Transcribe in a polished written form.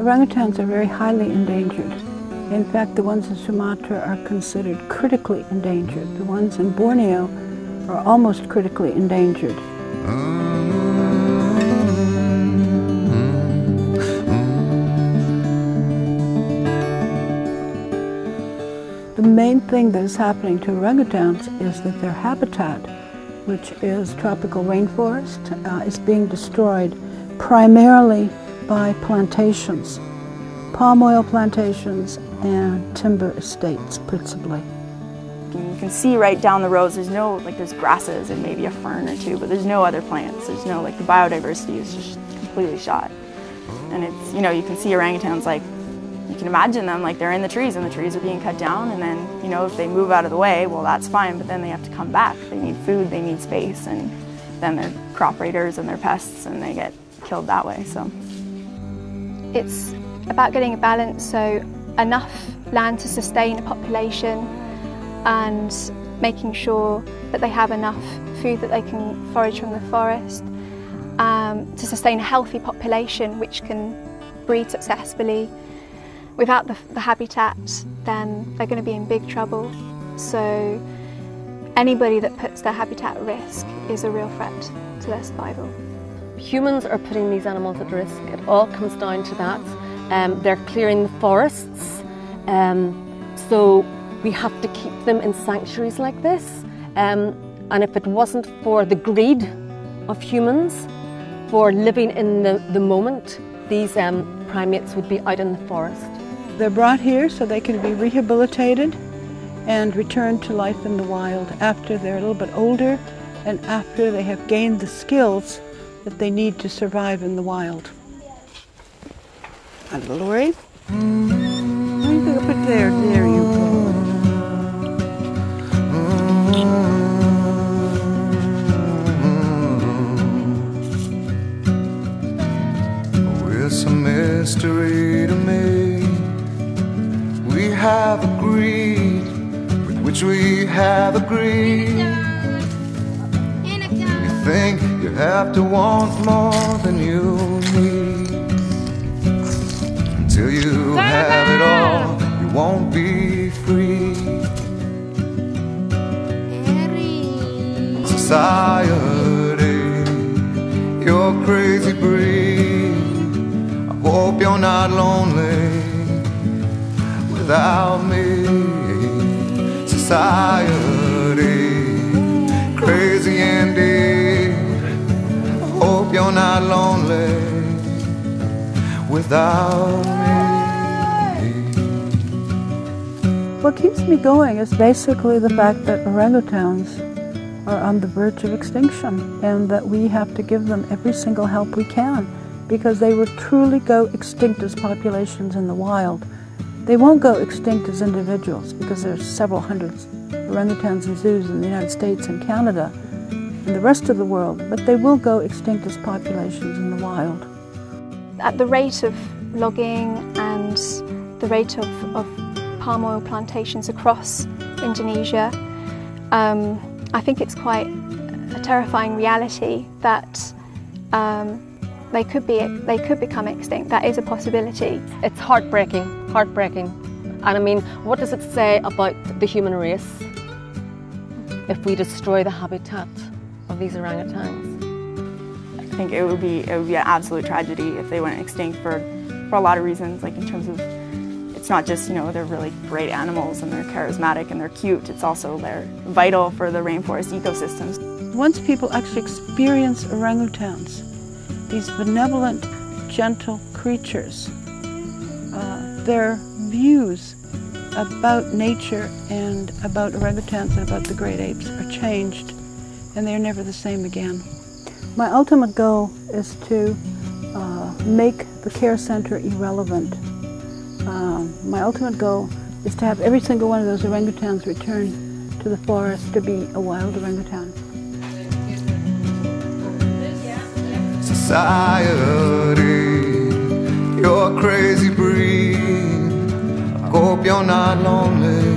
Orangutans are very highly endangered. In fact, the ones in Sumatra are considered critically endangered. The ones in Borneo are almost critically endangered. The main thing that is happening to orangutans is that their habitat, which is tropical rainforest, is being destroyed primarily by plantations, palm oil plantations and timber estates principally. You can see right down the roads, there's grasses and maybe a fern or two, but there's no other plants. There's no, the biodiversity is just completely shot. And it's, you can see orangutans, you can imagine them they're in the trees and the trees are being cut down, and then, if they move out of the way, well, that's fine, but then they have to come back. They need food, they need space, and then they're crop raiders and they're pests and they get killed that way, so. It's about getting a balance, so enough land to sustain a population and making sure that they have enough food that they can forage from the forest to sustain a healthy population which can breed successfully. Without the habitat, then they're going to be in big trouble. So anybody that puts their habitat at risk is a real threat to their survival. Humans are putting these animals at risk. It all comes down to that. They're clearing the forests, so we have to keep them in sanctuaries like this. And if it wasn't for the greed of humans, for living in the moment, these primates would be out in the forest. They're brought here so they can be rehabilitated and returned to life in the wild after they're a little bit older and after they have gained the skills that they need to survive in the wild. A little Lori. You can put there. There you go. It's a mystery to me. We have agreed with which we have agreed. You think you have to want more than you need. Until you have it all, you won't be free. Society, you're crazy breed. I hope you're not lonely without me. Society, crazy indeed. I hope you're not lonely without me. What keeps me going is basically the fact that orangutans are on the verge of extinction and that we have to give them every single help we can because they will truly go extinct as populations in the wild. They won't go extinct as individuals because there's several hundreds orangutans in zoos in the United States and Canada and the rest of the world, but they will go extinct as populations in the wild. At the rate of logging and the rate of palm oil plantations across Indonesia, I think it's quite a terrifying reality that they could become extinct. That is a possibility. It's heartbreaking. And I mean, what does it say about the human race if we destroy the habitat of these orangutans? I think it would be an absolute tragedy if they went extinct for a lot of reasons, in terms of, it's not just, they're really great animals and they're charismatic and they're cute, it's also they're vital for the rainforest ecosystems. Once people actually experience orangutans, these benevolent, gentle creatures, their views about nature and about orangutans and about the great apes are changed, and they're never the same again. My ultimate goal is to make the care center irrelevant. My ultimate goal is to have every single one of those orangutans return to the forest to be a wild orangutan. Society, you're a crazy breed. I hope you're not lonely